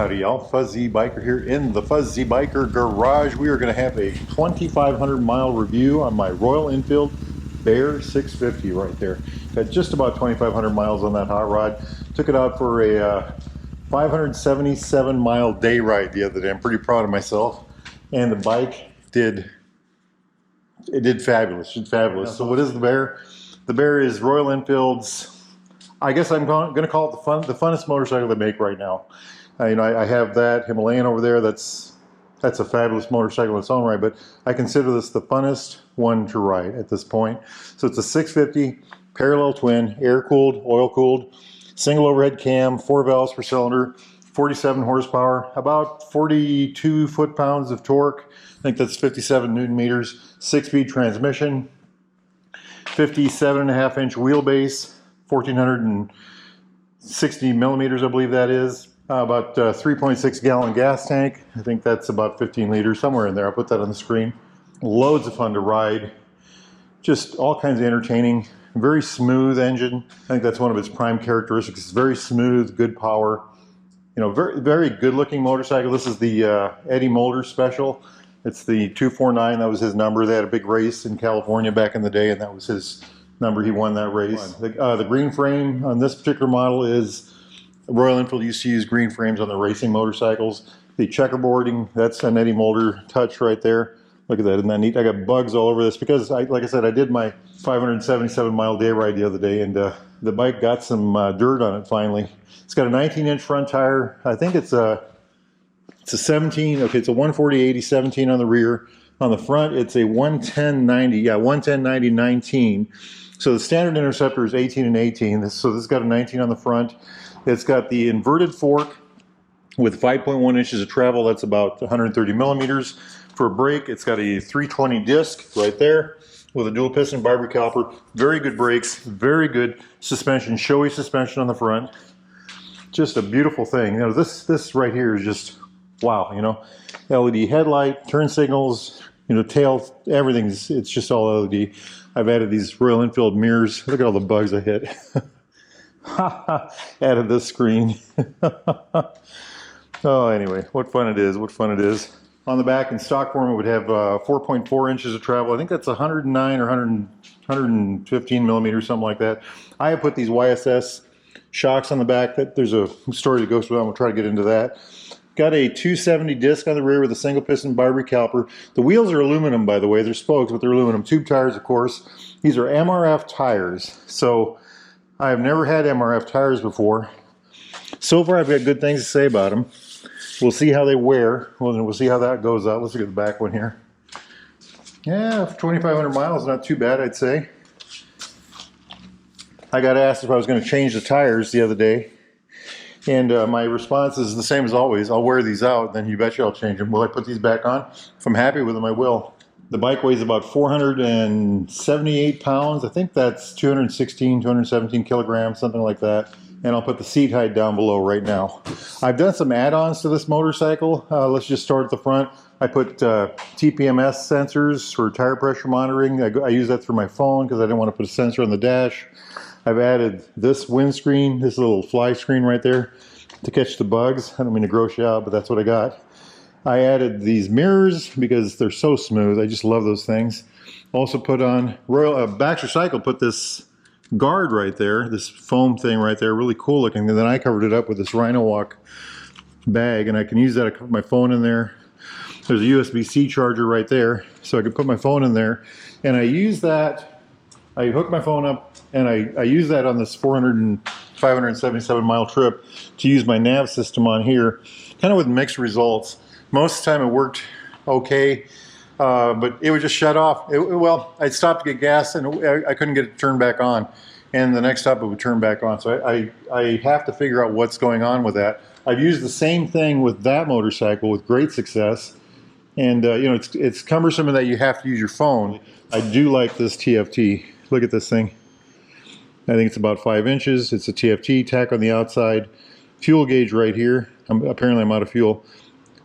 Howdy y'all, Fuzzy Biker here in the Fuzzy Biker Garage. We are going to have a 2,500 mile review on my Royal Enfield Bear 650 right there. Got just about 2,500 miles on that hot rod. Took it out for a 577 mile day ride the other day. I'm pretty proud of myself. And the bike did fabulous. So what is the Bear? The Bear is Royal Enfield's, I guess I'm going to call it the funnest motorcycle they make right now. I have that Himalayan over there. That's a fabulous motorcycle in its own right, but I consider this the funnest one to ride at this point. So it's a 650 parallel twin, air-cooled, oil-cooled, single overhead cam, 4 valves per cylinder, 47 horsepower, about 42 foot-pounds of torque. I think that's 57 newton meters, 6-speed transmission, 57.5-inch wheelbase, 1,460 millimeters, I believe that is. About 3.6 gallon gas tank. I think that's about 15 liters, somewhere in there. I'll put that on the screen. Loads of fun to ride. Just all kinds of entertaining. Very smooth engine. I think that's one of its prime characteristics. It's very smooth, good power. Very, very good looking motorcycle. This is the Eddie Mulder special. It's the 249. That was his number. They had a big race in California back in the day, and that was his number. He won that race. The green frame on this particular model is Royal Enfield used to use green frames on the racing motorcycles. The checkerboarding, that's an Eddie Mulder touch right there. Look at that, isn't that neat? I got bugs all over this because, like I said, I did my 577 mile day ride the other day, and the bike got some dirt on it finally. It's got a 19-inch front tire. I think it's a 17, okay, it's a 140/80 17 on the rear. On the front, it's a 110/90, yeah, 110/90 19. So the standard interceptor is 18 and 18. So this has got a 19 on the front. It's got the inverted fork with 5.1 inches of travel. That's about 130 millimeters. For a brake, it's got a 320 disc right there with a dual piston barber caliper. Very good brakes, very good suspension, showy suspension on the front. Just a beautiful thing. This right here is just wow. LED headlight, turn signals, tail, everything's, it's just all LED. I've added these Royal Enfield mirrors. Look at all the bugs I hit. Added this screen. Oh, anyway, what fun it is, On the back in stock form, it would have 4.4 inches of travel. I think that's 109 or 115 millimeters, something like that. I have put these YSS shocks on the back. There's a story that goes with that. We'll try to get into that. Got a 270 disc on the rear with a single piston Barbary caliper. The wheels are aluminum, by the way. They're spokes, but they're aluminum. Tube tires, of course. These are MRF tires. So I have never had MRF tires before. So far, I've got good things to say about them. We'll see how they wear. We'll see how that goes out. Let's look at the back one here. Yeah, 2,500 miles, not too bad, I'd say. I got asked if I was going to change the tires the other day. And my response is the same as always. I'll wear these out, then you betcha I'll change them. Will I put these back on? If I'm happy with them, I will. The bike weighs about 478 pounds. I think that's 217 kilograms, something like that. And I'll put the seat height down below right now. I've done some add-ons to this motorcycle. Let's just start at the front. I put TPMS sensors for tire pressure monitoring. I use that through my phone because I didn't want to put a sensor on the dash. I've added this windscreen, this little fly screen right there to catch the bugs. I don't mean to gross you out, but that's what I got. I added these mirrors because they're so smooth. I just love those things. Also put on Baxter Cycle put this guard right there, this foam thing right there, really cool looking. And then I covered it up with this Rhino Walk bag, and I can use that. I put my phone in there. There's a USB-C charger right there, so I can put my phone in there. And I use that, I hook my phone up, and I use that on this 577 mile trip to use my nav system on here, kind of with mixed results. Most of the time it worked okay, but it would just shut off. Well, I'd stop to get gas and I couldn't get it turned back on. And the next stop it would turn back on. So I have to figure out what's going on with that. I've used the same thing with that motorcycle with great success. And it's cumbersome in that you have to use your phone. I do like this TFT. Look at this thing. I think it's about 5 inches. It's a TFT, tack on the outside. Fuel gauge right here. Apparently I'm out of fuel.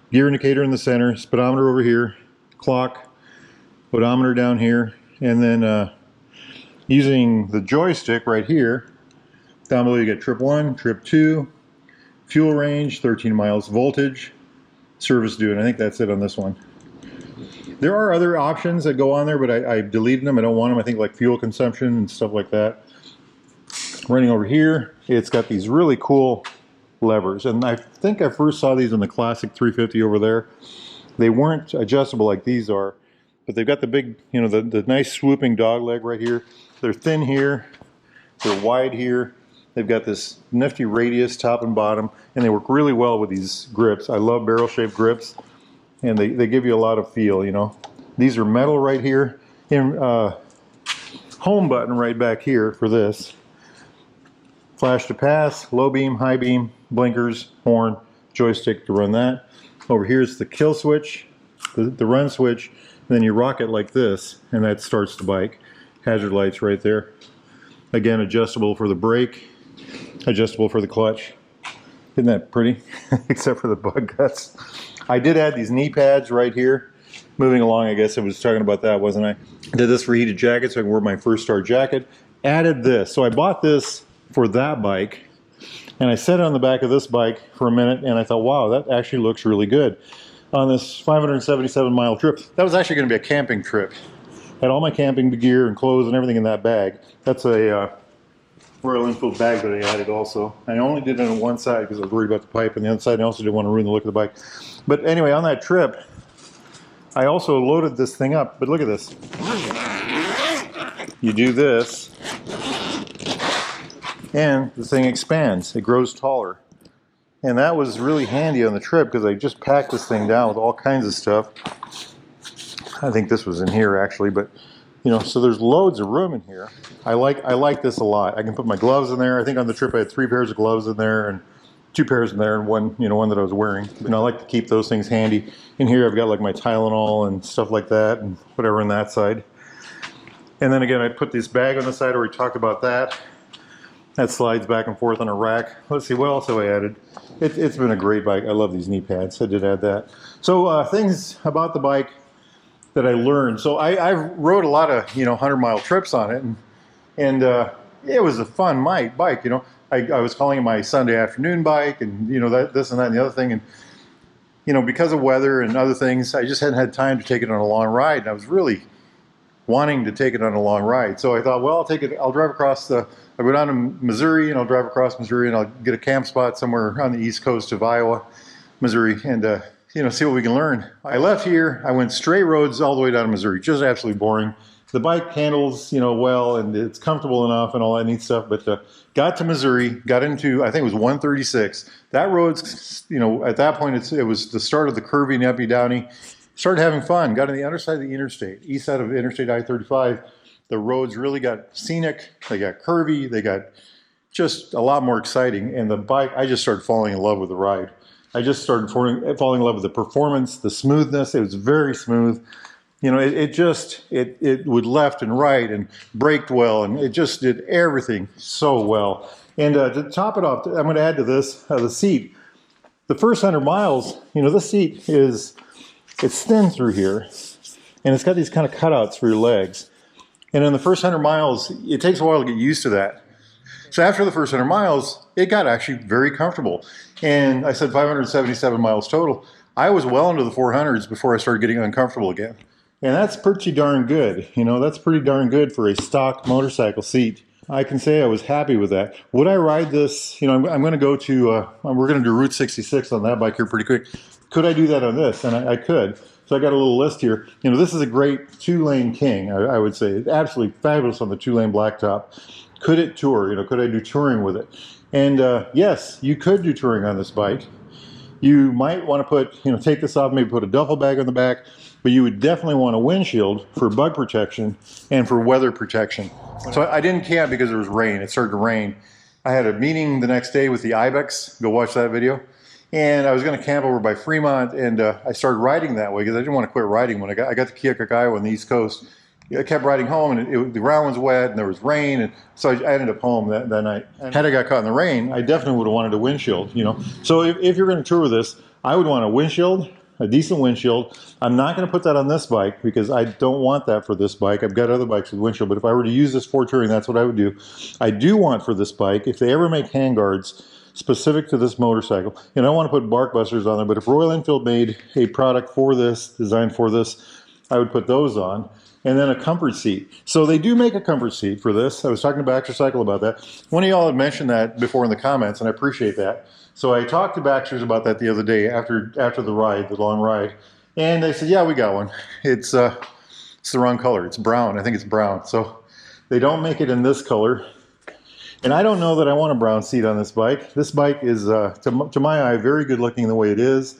Gear indicator in the center, speedometer over here, clock, odometer down here, and then using the joystick right here, down below you get trip 1, trip 2, Fuel range, 13 miles. Voltage, service due, and I think that's it on this one. There are other options that go on there, but I deleted them. I don't want them. I think like fuel consumption and stuff like that. Running over here, it's got these really cool levers, and I think I first saw these in the classic 350 over there. They weren't adjustable like these are, but they've got the big, you know, the nice swooping dog leg right here. They're thin here, they're wide here. They've got this nifty radius top and bottom, and they work really well with these grips. I love barrel-shaped grips, and they give you a lot of feel, you know. These are metal right here, and home button right back here for this. Flash to pass, low beam, high beam, blinkers, horn, joystick to run that. Over here is the kill switch, the run switch, and then you rock it like this, and that starts the bike. Hazard lights right there. Again, adjustable for the brake, adjustable for the clutch. Isn't that pretty? Except for the bug guts. I did add these knee pads right here. Moving along, I guess I was talking about that, wasn't I? Did this for heated jacket so I can wear my First Star jacket. Added this. So I bought this for that bike, and I set it on the back of this bike for a minute, and I thought, wow, that actually looks really good. On this 577 mile trip, that was actually going to be a camping trip. Had all my camping gear and clothes and everything in that bag. That's a Royal Enfield bag that I added also. I only did it on one side because I was worried about the pipe, and the other side I also didn't want to ruin the look of the bike. But anyway, on that trip, I also loaded this thing up, but look at this. You do this, and the thing expands. It grows taller. And that was really handy on the trip because I just packed this thing down with all kinds of stuff. I think this was in here actually, but you know, so there's loads of room in here. I like this a lot. I can put my gloves in there. I think on the trip I had 3 pairs of gloves in there and 2 pairs in there and one that I was wearing. And I like to keep those things handy. In here I've got like my Tylenol and stuff like that and whatever on that side. And then again, I put this bag on the side where we talked about that. That slides back and forth on a rack. Let's see, what else have I added? It's been a great bike. I love these knee pads. I did add that. So things about the bike that I learned. So I rode a lot of 100-mile trips on it, and it was a fun bike. I was calling it my Sunday afternoon bike, and this and that and the other thing, and because of weather and other things, I just hadn't had time to take it on a long ride, and I was really wanting to take it on a long ride. So I thought, well, I'll drive across I'll go down to Missouri, and I'll drive across Missouri, and I'll get a camp spot somewhere on the east coast of Iowa, Missouri, and see what we can learn. I left here, I went straight roads all the way down to Missouri, just absolutely boring. The bike handles, well, and it's comfortable enough and all that neat stuff, but got to Missouri, got into, I think it was 136. That road's, at that point, it was the start of the curvy, uppy, downy. Started having fun, got on the other side of the interstate, east side of Interstate I-35. The roads really got scenic, they got curvy, they got just a lot more exciting. And the bike, I just started falling in love with the ride. I just started falling in love with the performance, the smoothness. It was very smooth. It would left and right and braked well, and it just did everything so well. And to top it off, I'm going to add to this the seat. The first 100 miles, this seat it's thin through here, and it's got these kind of cutouts for your legs. And in the first 100 miles, it takes a while to get used to that. So after the first 100 miles, it got actually very comfortable. And I said 577 miles total. I was well into the 400s before I started getting uncomfortable again. And that's pretty darn good. That's pretty darn good for a stock motorcycle seat. I can say I was happy with that. Would I ride this? I'm going to go to, we're going to do Route 66 on that bike here pretty quick. Could I do that on this? And I could. So I got a little list here. This is a great 2-lane king, I would say. It's absolutely fabulous on the 2-lane blacktop. Could it tour? Could I do touring with it? And yes, you could do touring on this bike. You might want to put, take this off, maybe put a duffel bag on the back, but you would definitely want a windshield for bug protection and for weather protection. So I didn't camp because there was rain. It started to rain. I had a meeting the next day with the Ibex. Go watch that video. And I was going to camp over by Fremont, and I started riding that way because I didn't want to quit riding when I got to Keokuk, Iowa on the East Coast. I kept riding home, and the ground was wet, and there was rain, and so I ended up home that night. And had I got caught in the rain, I definitely would have wanted a windshield, So if you're going to tour with this, I would want a windshield, a decent windshield. I'm not going to put that on this bike because I don't want that for this bike. I've got other bikes with windshield, but if I were to use this for touring, that's what I would do. I do want for this bike, if they ever make handguards, specific to this motorcycle. And I don't want to put bark busters on there, but if Royal Enfield made a product for this, designed for this, I would put those on. And then a comfort seat. So they do make a comfort seat for this. I was talking to Baxter about that. One of y'all had mentioned that before in the comments, and I appreciate that. So I talked to Baxter's about that the other day after the ride, the long ride. And they said, yeah, we got one. It's the wrong color. It's brown. I think it's brown. So they don't make it in this color. And I don't know that I want a brown seat on this bike. This bike is, to my eye, very good looking the way it is.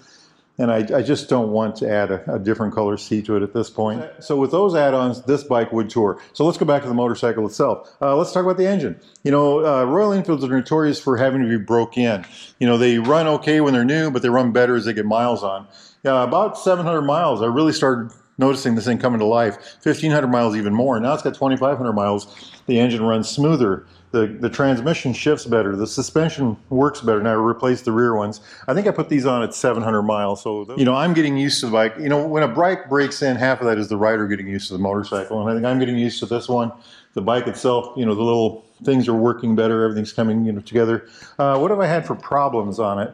And I just don't want to add a different color seat to it at this point. So with those add-ons, this bike would tour. So let's go back to the motorcycle itself. Let's talk about the engine. You know, Royal Enfields are notorious for having to be broke in. You know, they run okay when they're new, but they run better as they get miles on. About 700 miles, I really started noticing this thing coming to life. 1,500 miles even more. Now it's got 2,500 miles. The engine runs smoother. The transmission shifts better. The suspension works better. Now I replaced the rear ones. I think I put these on at 700 miles. So, you know, I'm getting used to the bike. You know, when a bike breaks in, half of that is the rider getting used to the motorcycle. And I think I'm getting used to this one. The bike itself, you know, the little things are working better. Everything's coming, you know, together. What have I had for problems on it?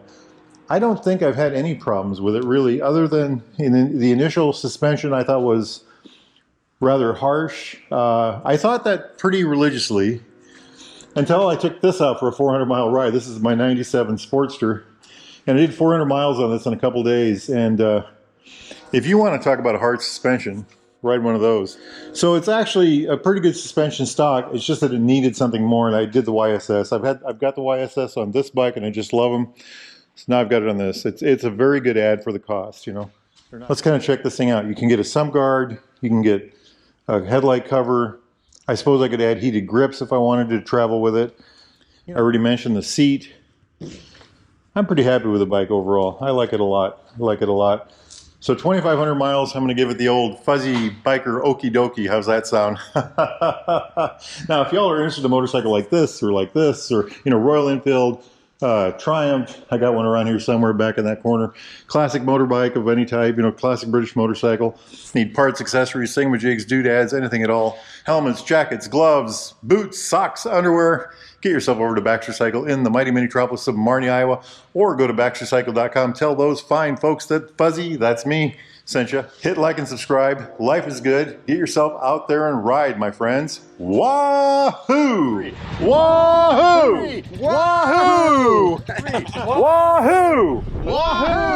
I don't think I've had any problems with it really, other than in the initial suspension I thought was rather harsh. I thought that pretty religiously. Until I took this out for a 400-mile ride. This is my 97 Sportster. And I did 400 miles on this in a couple days. And if you want to talk about a hard suspension, ride one of those. So it's actually a pretty good suspension stock. It's just that it needed something more, and I did the YSS. I've got the YSS on this bike, and I just love them. So now I've got it on this. It's a very good ad for the cost, you know. Let's kind of check this thing out. You can get a sump guard. You can get a headlight cover. I suppose I could add heated grips if I wanted to travel with it. I already mentioned the seat. I'm pretty happy with the bike overall. I like it a lot. I like it a lot. So 2,500 miles, I'm going to give it the old fuzzy biker okie dokie. How's that sound? Now, if y'all are interested in a motorcycle like this, or you know, Royal Enfield, Triumph, I got one around here somewhere back in that corner. Classic motorbike of any type, you know, classic British motorcycle. Need parts, accessories, thingamajigs, doodads, anything at all. Helmets, jackets, gloves, boots, socks, underwear. Get yourself over to Baxter Cycle in the mighty metropolis of Marnie, Iowa, or go to baxtercycle.com. Tell those fine folks that Fuzzy, that's me, sent you. Hit like and subscribe. Life is good. Get yourself out there and ride, my friends. Wahoo! Wahoo! Wahoo! Wahoo! Wahoo!